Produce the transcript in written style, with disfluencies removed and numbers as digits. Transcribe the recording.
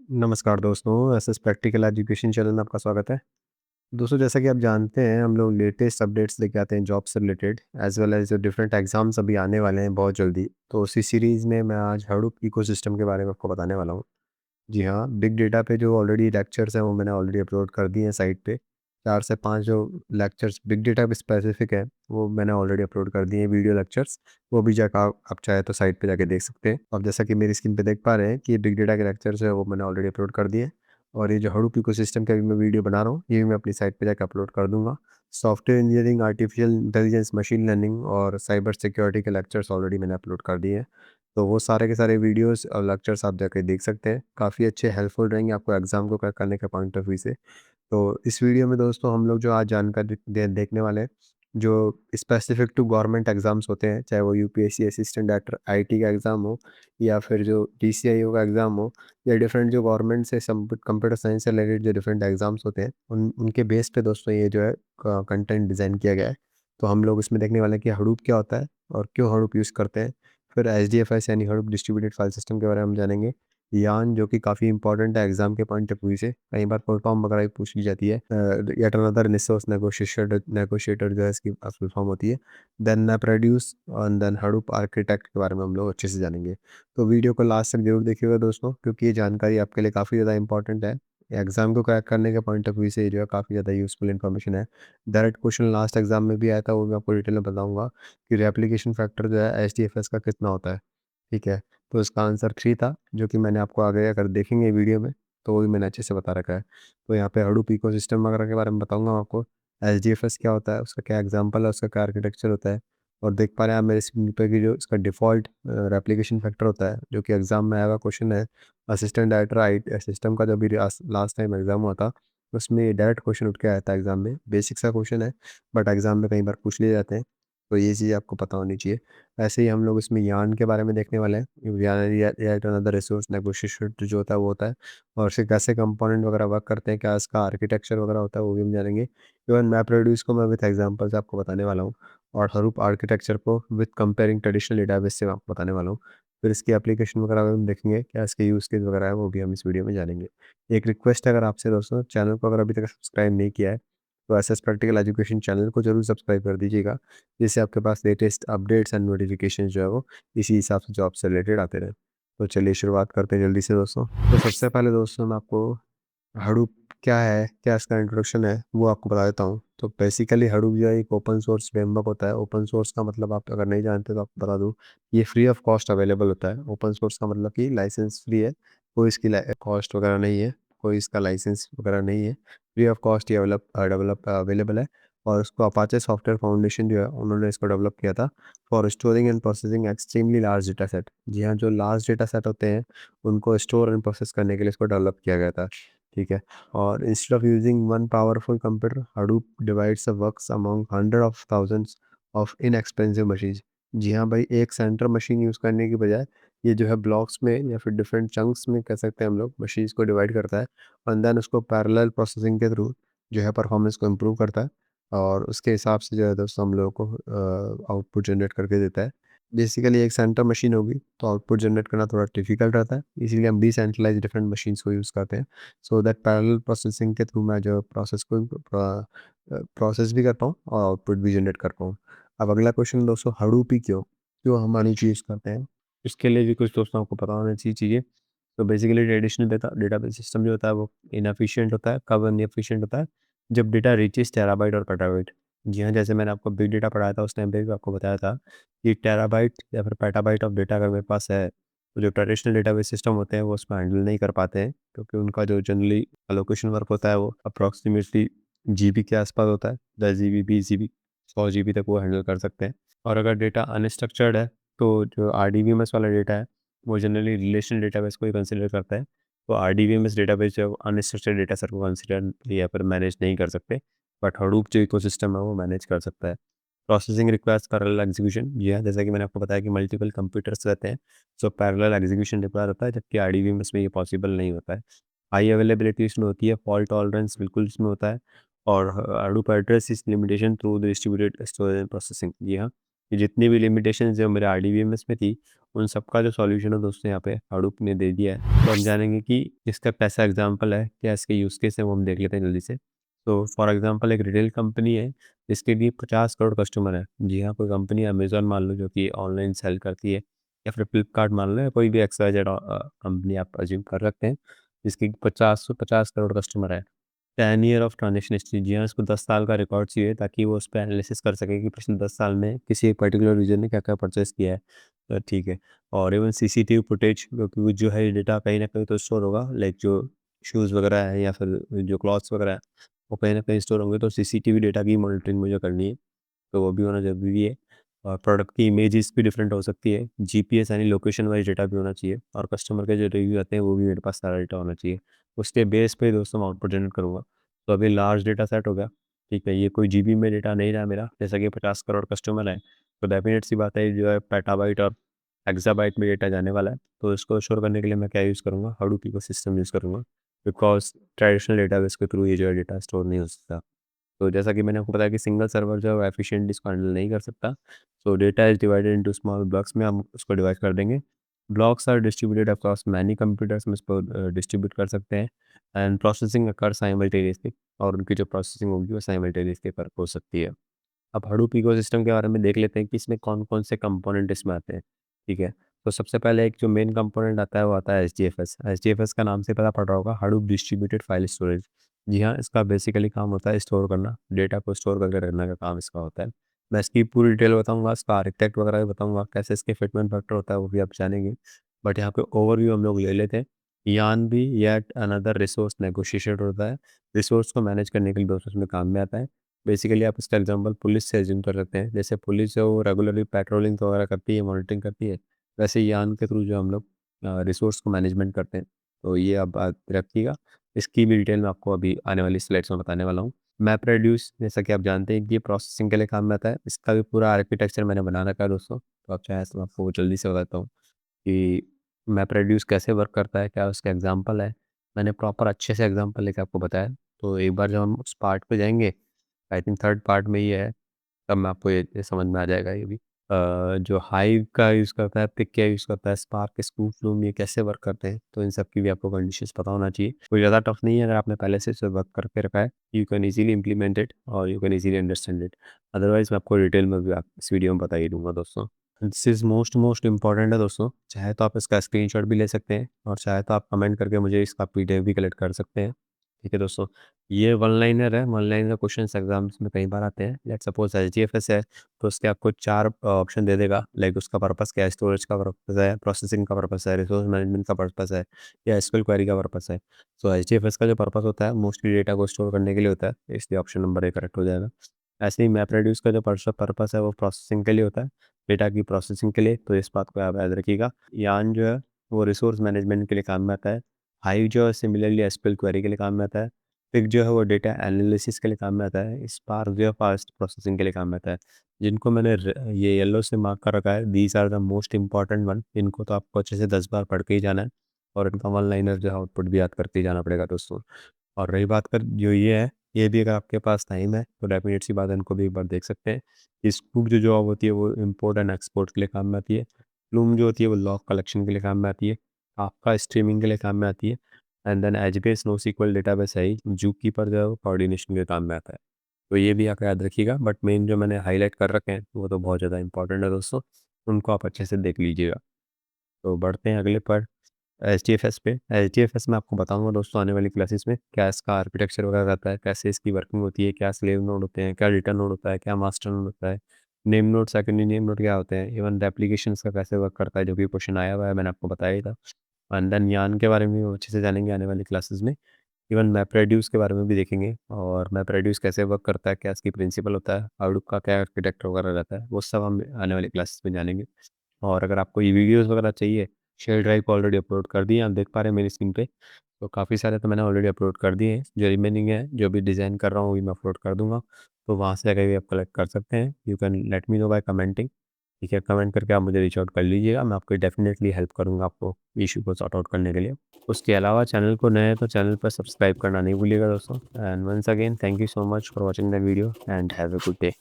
नमस्कार दोस्तों, SS practical education channel में आपका स्वागत है। दोस्तों, जैसा कि आप जानते हैं, हम लोग लेटेस्ट अपडेट्स लेके आते हैं जॉब से रिलेटेड एज़ वेल एज़ जो डिफरेंट एग्ज़ाम्स अभी आने वाले हैं बहुत जल्दी। तो उसी सीरीज़ में मैं आज हडूप इकोसिस्टम के बारे में आपको बताने वाला हूँ। जी हाँ, बिग डेटा पे जो ऑलरेडी लेक्चर्स हैं वो मैंने ऑलरेडी अपलोड कर दिए हैं साइट पे। 4 से 5 जो लेक्चर्स बिग डेटा पे स्पेसिफ़िक है, वो मैंने ऑलरेडी अपलोड कर दिए हैं वीडियो लेक्चर्स। वो भी जाकर आप चाहे तो साइट पे जाके देख सकते हैं। और जैसा कि मेरी स्क्रीन पे देख पा रहे हैं कि ये बिग डेटा के लेक्चर्स हैं वो मैंने ऑलरेडी अपलोड कर दिए हैं। और ये जो हडूप इकोसिस्टम का भी मैं वीडियो बना रहा हूँ, ये भी मैं अपनी साइट पे जाके अपलोड कर दूँगा। Software engineering, artificial intelligence, machine learning और साइबर सिक्योरिटी के लेक्चर्स ऑलरेडी मैंने अपलोड कर दिए हैं। तो वो सारे के सारे वीडियोस और लेक्चर्स आप जाके देख सकते हैं। काफ़ी अच्छे हेल्पफुल रहेंगे आपको एग्ज़ाम को क्रैक करने के पॉइंट ऑफ व्यू से। तो इस वीडियो में दोस्तों हम लोग जो आज जानकारी देखने वाले हैं, जो स्पेसिफिक टू गवर्नमेंट एग्ज़ाम्स होते हैं, चाहे वो यूपीएससी असिस्टेंट डायरेक्टर आईटी का एग्ज़ाम हो या फिर जो डीसीआईओ का एग्ज़ाम हो या डिफरेंट जो गवर्नमेंट से कंप्यूटर साइंस से रिलेटेड जो डिफरेंट एग्ज़ाम्स होते हैं, उनके बेस पे दोस्तों ये जो है कंटेंट डिज़ाइन किया गया है। तो हम लोग इसमें देखने वाले हैं कि हडूप क्या होता है और क्यों हडूप यूज़ करते हैं। फिर एचडीएफएस यानी हडूप डिस्ट्रीब्यूटेड फाइल सिस्टम के बारे में हम जानेंगे। यार्न जो कि काफ़ी इंपॉर्टेंट है एग्जाम के पॉइंट ऑफ व्यू से, कई बार फुल फॉर्म वगैरह भी पूछ ली जाती है। Yet another resource negotiator negotiator जो है इसकी फुल फॉर्म होती है। देन मैप्रेड्यूस और देन हडूप आर्किटेक्ट के बारे में हम लोग अच्छे से जानेंगे। तो वीडियो को लास्ट तक जरूर देखिएगा दोस्तों, क्योंकि ये जानकारी आपके लिए काफ़ी ज़्यादा इंपॉर्टेंट है। एग्जाम को क्रैक करने के पॉइंट ऑफ व्यू से ये जो है काफ़ी ज़्यादा यूजफुल इन्फॉर्मेशन है। डायरेक्ट क्वेश्चन लास्ट एग्जाम में भी आया था, वो मैं आपको डिटेल में बताऊंगा कि रेप्लिकेशन फैक्टर जो है एचडीएफएस का कितना होता है। ठीक है, तो इसका आंसर 3 था, जो कि मैंने आपको आगे अगर देखेंगे वीडियो में, तो वो भी मैंने अच्छे से बता रखा है। तो यहाँ पे हडूप इकोसिस्टम वगैरह के बारे में बताऊँगा मैं आपको। एचडीएफएस क्या होता है, उसका क्या एग्ज़ाम्पल है, उसका क्या आर्किटेक्चर होता है। और देख पा रहे हैं आप मेरे स्क्रीन पे कि जो इसका डिफ़ॉल्ट रेप्लिकेशन फैक्टर होता है, जो कि एग्ज़ाम में आया हुआ क्वेश्चन है। असिस्टेंट डायरेक्टर आई सिस्टम का जब भी लास्ट टाइम एग्ज़ाम हुआ था, उसमें डायरेक्ट क्वेश्चन उठ के आया था एग्ज़ाम में। बेसिक सा क्वेश्चन है, बट एग्ज़ाम में कई बार पूछ लिए जाते हैं, तो ये चीज़ आपको पता होनी चाहिए। ऐसे ही हम लोग इसमें यार्न के बारे में देखने वाले हैं। यार्न या अनदर रिसोर्स नेगोशिएशन जो होता है वो होता है। और इसके कैसे कंपोनेंट वगैरह वर्क करते हैं, क्या इसका आर्किटेक्चर वगैरह होता है, वो भी हम जानेंगे। इवन मैप रेड्यूस को मैं विद एग्जांपल्स आपको बताने वाला हूँ। और हडूप आर्किटेक्चर को विद कंपेयरिंग ट्रेडिशनल डेटाबेस से मैं आपको बताने वाला हूँ। फिर इसकी एप्लीकेशन वगैरह भी हम देखेंगे, क्या इसके यूज़ केस वगैरह है, वो भी हम इस वीडियो में जानेंगे। एक रिक्वेस्ट है, अगर आपसे दोस्तों चैनल को अगर अभी तक सब्सक्राइब नहीं किया है, तो एसएस प्रैक्टिकल एजुकेशन चैनल को ज़रूर सब्सक्राइब कर दीजिएगा, जिससे आपके पास लेटेस्ट अपडेट्स एंड नोटिफिकेशन जो है वो इसी हिसाब से जॉब से रिलेटेड आते रहें। तो चलिए शुरुआत करते हैं जल्दी से दोस्तों। तो सबसे पहले दोस्तों मैं आपको हडूप क्या है, क्या इसका इंट्रोडक्शन है, वो आपको बता देता हूँ। तो बेसिकली हडूप जो है एक ओपन सोर्स फ्रेमवर्क होता है। ओपन सोर्स का मतलब आप अगर नहीं जानते तो आपको बता दूँ, ये फ्री ऑफ कॉस्ट अवेलेबल होता है। ओपन सोर्स का मतलब कि लाइसेंस फ्री है, कोई इसकी कॉस्ट वगैरह नहीं है, कोई इसका लाइसेंस वगैरह नहीं है। फ्री ऑफ कॉस्ट ये डेवलप अवेलेबल है। और उसको अपाचे सॉफ्टवेयर फाउंडेशन जो है उन्होंने इसको डेवलप किया था for storing and processing extremely large data set. जी हाँ, जो लार्ज डेटा सेट होते हैं उनको स्टोर एंड प्रोसेस करने के लिए इसको डेवलप किया गया था। ठीक है। और instead of using one powerful computer, Hadoop divides the works among hundred of thousands of inexpensive machines. जी हाँ भाई, एक सेंटर मशीन यूज़ करने की बजाय ये जो है ब्लॉक्स में या फिर डिफरेंट चंक्स में कह सकते हैं हम लोग, मशीन्स को डिवाइड करता है। और देन उसको पैरेलल प्रोसेसिंग के थ्रू जो है परफॉर्मेंस को इम्प्रूव करता है। और उसके हिसाब से जो है दोस्तों हम लोगों को आउटपुट जनरेट करके देता है। बेसिकली एक सेंटर मशीन होगी तो आउटपुट जनरेट करना थोड़ा डिफिकल्ट रहता है, इसीलिए हम डिसेंट्रलाइज डिफरेंट मशीन्स को यूज़ करते हैं। सो दैट पैरेलल प्रोसेसिंग के थ्रू मैं जो प्रोसेस को प्रोसेस भी कर पाऊँ और आउटपुट भी जनरेट कर पाऊँ। अब अगला क्वेश्चन दोस्तों, हडूप ही क्यों क्यों हम हनी यूज़ करते हैं? इसके लिए भी कुछ दोस्तों आपको पता होना चाहिए चीज़ें। तो बेसिकली ट्रेडिशनल डेटाबेस सिस्टम जो होता है वो इनएफिशिएंट होता है। कब इनएफिशिएंट होता है? जब डेटा रीचेस टेराबाइट और पेटाबाइट। जी हाँ, जैसे मैंने आपको बिग डेटा पढ़ाया था उस टाइम पे भी आपको बताया था कि टेराबाइट या फिर पेटाबाइट ऑफ डेटा अगर मेरे पास है, तो जो ट्रेडिशनल डेटाबेस सिस्टम होते हैं वो उसमें हैंडल नहीं कर पाते हैं, क्योंकि उनका जो जनरली एलोकेशन वर्क होता है वो अप्रॉक्सीमेटली जीबी के आसपास होता है। 10 जीबी, 20 जीबी, 100 जीबी तक वो हैंडल कर सकते हैं। और अगर डेटा अनस्ट्रक्चर्ड है, तो जो आरडीबीएमएस वाला डेटा है वो जनरली रिलेशनल डेटाबेस को ही कंसिडर करता है। तो आरडीबीएमएस डेटाबेस जो अनस्ट्रक्चर्ड डेटा सेट को कंसिडर या फिर मैनेज नहीं कर सकते, बट हडूप जो इकोसिस्टम है वो मैनेज कर सकता है। Processing requires parallel execution. जी हाँ, जैसा कि मैंने आपको बताया कि मल्टीपल कंप्यूटर्स रहते हैं, सो पैरेलल एग्जीक्यूशन रिक्वायर होता है, जबकि आरडीबीएमएस में ये पॉसिबल नहीं होता है। हाई अवेलेबिलिटी इसमें होती है, फॉल्ट टॉलरेंस बिल्कुल इसमें होता है। और हडूप एड्रेस इस limitation through the distributed storage and processing. जी हाँ, ये जितनी भी लिमिटेशंस जो मेरे आरडीबीएमएस में थी, उन सबका जो सॉल्यूशन है दोस्तों यहाँ पे हडूप ने दे दिया है। तो हम जानेंगे कि इसका कैसा एग्जांपल है, क्या इसके यूज़ केस है, वो हम देख लेते हैं जल्दी से। तो फॉर एग्जांपल एक रिटेल कंपनी है, जिसके लिए 50 करोड़ कस्टमर है। जी हाँ, कोई कंपनी अमेज़न मान लो जो कि ऑनलाइन सेल करती है, या फिर फ्लिपकार्ट मान लो, या कोई भी एक्सवाईजेड कंपनी आप अज़्यूम कर सकते हैं, जिसकी 50 से 50 करोड़ कस्टमर है। 10 ईयर ऑफ ट्रांज़ैक्शन हिस्ट्री, जी हाँ, इसको 10 साल का रिकॉर्ड चाहिए ताकि वो उसपे एनालिसिस कर सके कि पिछले 10 साल में किसी एक पर्टिकुलर रीजन ने क्या-क्या परचेज़ किया है। ठीक है। और इवन सीसीटीवी फुटेज, क्योंकि वो जो है डेटा कहीं न कहीं तो स्टोर होगा, लाइक जो शूज़ वगैरह है या फिर जो क्लॉथ्स वगैरह है, वो कहीं न कहीं स्टोर होंगे, तो सीसीटीवी डेटा की मॉनिटरिंग मुझे करनी है, तो वो भी होना ज़रूरी है। और प्रोडक्ट की इमेजेस भी डिफरेंट हो सकती है, जीपीएस यानी लोकेशन वाइज़ डेटा भी होना चाहिए, और कस्टमर के जो रिव्यू आते हैं वो भी मेरे पास सारा डेटा होना चाहिए। उसके बेस पे दोस्तों मैं आउटपुट जनरेट करूँगा। तो अभी लार्ज डेटा सेट हो गया, ठीक है, ये कोई जीबी में डेटा नहीं रहा मेरा, जैसा कि 50 करोड़ कस्टमर हैं, तो डेफ़िनेट सी बात है जो है पेटाबाइट और एक्साबाइट में डेटा जाने वाला है। तो इसको स्टोर करने के लिए मैं क्या यूज़ करूँगा, हडूप इकोसिस्टम यूज़ करूँगा, बिकॉज़ ट्रेडिशनल डेटाबेस के थ्रू ये जो है डेटा स्टोर नहीं हो सकता। तो जैसा कि मैंने आपको बताया कि सिंगल सर्वर जो है वो एफिशिएंटली इसको हैंडल नहीं कर सकता। So data is divided into small blocks में हम उसको डिवाइड कर देंगे। Blocks are distributed across many computers में इसको डिस्ट्रीब्यूट कर सकते हैं, एंड प्रोसेसिंग अकर साइमल्टेनियसली, और उनकी जो प्रोसेसिंग होगी वो साइमल्टेनियसली कर हो सकती है। अब हडूप इकोसिस्टम के बारे में देख लेते हैं कि इसमें कौन-कौन से कंपोनेंट इसमें आते हैं, ठीक है? तो सबसे पहले एक जो मेन कंपोनेंट आता है वो आता है एचडीएफएस। एचडीएफएस का नाम से पता पड़ रहा होगा, हडूप डिस्ट्रीब्यूटेड फाइल स्टोरेज। जी हाँ, इसका बेसिकली काम होता है स्टोर करना, डेटा को स्टोर करके रखने का काम इसका होता है। मैं इसकी पूरी डिटेल बताऊँगा, इसका आर्किटेक्ट वगैरह भी बताऊँगा, कैसे इसके फिटमेंट फैक्टर होता है वो भी आप जानेंगे। बट यहाँ पे ओवरव्यू हम लोग ले लेते हैं। यान भी येट अनदर रिसोर्स नेगोशिएटेड होता है। रिसोर्स को मैनेज करने के लिए दोस्तों इसमें काम में आता है। बेसिकली आप इसका एग्जांपल पुलिस से अज़्यूम कर सकते हैं। जैसे पुलिस जो रेगुलरली पेट्रोलिंग वगैरह करती है, मॉनिटरिंग करती है, वैसे यान के थ्रू जो हम लोग रिसोर्स को मैनेजमेंट करते हैं। तो ये आप बात रखिएगा। इसकी भी डिटेल मैं आपको अभी आने वाली स्लाइड्स में बताने वाला हूँ। मैप रेड्यूस, जैसा कि आप जानते हैं कि ये प्रोसेसिंग के लिए काम में आता है। इसका भी पूरा आर्किटेक्चर मैंने बना रखा है दोस्तों। तो आप चाहें तो मैं आपको जल्दी से बताता हूँ कि मैप रेड्यूस कैसे वर्क करता है, क्या उसका एग्जांपल है। मैंने प्रॉपर अच्छे से एग्जांपल लेके आपको बताया। तो एक बार जब हम उस पार्ट पे जाएँगे, आई थिंक थर्ड पार्ट में ये है, तब मैं आपको ये समझ में आ जाएगा ये भी। जो हाइव का यूज़ करता है, पिक क्या यूज़ करता है, स्पार्क, स्कूप, फ्लूम, ये कैसे वर्क करते हैं, तो इन सब की भी आपको कंडीशंस पता होना चाहिए। कोई ज़्यादा टफ नहीं है, अगर आपने पहले से इसे वर्क करके रखा है, you can easily implement it और you can easily understand it. Otherwise मैं आपको डिटेल में भी आप इस वीडियो में बता ही दूँगा दोस्तों। This is most most important है दोस्तों, चाहे तो आप इसका स्क्रीनशॉट भी ले सकते हैं, और चाहे तो आप कमेंट करके मुझे इसका पीडीएफ भी कलेक्ट कर सकते हैं। ठीक है दोस्तों, ये वन लाइनर है, वन लाइनर क्वेश्चंस एग्जाम्स में कई बार आते हैं। लेट्स सपोज एचडीएफएस है, तो उसके आपको 4 ऑप्शन दे देगा, लाइक उसका पर्पस क्या है, स्टोरेज का पर्पस है, प्रोसेसिंग का पर्पस है, रिसोर्स मैनेजमेंट का पर्पस है, या एसक्यूएल क्वेरी का पर्पस है। सो एचडीएफएस का जो पर्पस होता है मोस्टली डेटा को स्टोर करने के लिए होता है, इसलिए ऑप्शन नंबर ए करेक्ट हो जाएगा। ऐसे ही मैप रेड्यूस का जो पर्पस है वो प्रोसेसिंग के लिए होता है, डेटा की प्रोसेसिंग के लिए, तो इस बात को आप याद रखिएगा। यान जो है वो रिसोर्स मैनेजमेंट के लिए काम में आता है। हाइव जो है सिमिलरली एसक्यूएल क्वेरी के लिए काम में आता है। फिर जो है वो डेटा एनालिसिस के लिए काम में आता है। स्पार्क जो है फास्ट प्रोसेसिंग के लिए काम में आता है। जिनको मैंने ये येलो से मार्क कर रखा है, these are the most important one, इनको तो आपको अच्छे से 10 बार पढ़ के ही जाना है, और इनका वन लाइनर जो है आउटपुट भी याद करते ही जाना पड़ेगा दोस्तों। और रही बात कर जो ये है, ये भी अगर आपके पास टाइम है तो डेफिनेट सी बात है, इनको भी एक बार देख सकते हैं। स्कूप जो जॉब होती है वो इम्पोर्ट एंड एक्सपोर्ट के लिए काम में आती है। प्लूम जो होती है वो लॉग कलेक्शन के लिए काम में आती है। आपका स्ट्रीमिंग के लिए काम में आती है। एंड देन एजबेस नोस्क्यूएल डेटाबेस है ही, जूकीपर जो है वो कोऑर्डिनेशन के काम में आता है। तो ये भी आप याद रखिएगा, बट मेन जो मैंने हाईलाइट कर रखे हैं वो तो बहुत ज़्यादा इंपॉर्टेंट है दोस्तों, उनको आप अच्छे से देख लीजिएगा। तो बढ़ते हैं अगले पर एचडीएफएस पे। एचडीएफएस मैं आपको बताऊंगा दोस्तों आने वाली क्लासेस में, क्या इसका आर्किटेक्चर वगैरह रहता है, कैसे इसकी वर्किंग होती है, क्या स्लेव नोड होते हैं, क्या रिटर्न नोड होता है, क्या मास्टर नोड होता है, name node, secondary name node क्या होते हैं, इवन एप्लीकेशन का कैसे वर्क करता है, जो भी क्वेश्चन आया हुआ है मैंने आपको बताया ही था। एंड देन यान के बारे में भी अच्छे से जानेंगे आने वाली क्लासेस में। इवन मैप रेड्यूस के बारे में भी देखेंगे, और मैप रेड्यूस कैसे वर्क करता है, क्या इसकी प्रिंसिपल होता है, हाउडूप का क्या आर्किटेक्चर वगैरह रहता है, वो सब हम आने वाली क्लासेस में जानेंगे। और अगर आपको ये वीडियोज़ वगैरह चाहिए, शेयर ड्राइव पे ऑलरेडी अपलोड कर दिए, आप देख पा रहे हैं मेरी स्क्रीन पे। तो काफ़ी सारे तो मैंने ऑलरेडी अपलोड कर दिए हैं, जो रिमेनिंग है, जो भी डिज़ाइन कर रहा हूँ, वो भी मैं अपलोड कर दूँगा। तो वहाँ से आके भी आप कलेक्ट कर सकते हैं। You can let me know by commenting, ठीक है? कमेंट करके आप मुझे रीच आउट कर लीजिएगा, मैं आपको डेफ़िनेटली हेल्प करूँगा आपको इश्यू को सॉर्ट आउट करने के लिए। उसके अलावा चैनल को नए हैं तो चैनल पर सब्सक्राइब करना नहीं भूलिएगा दोस्तों। And once again thank you so much for watching the video and have a good day.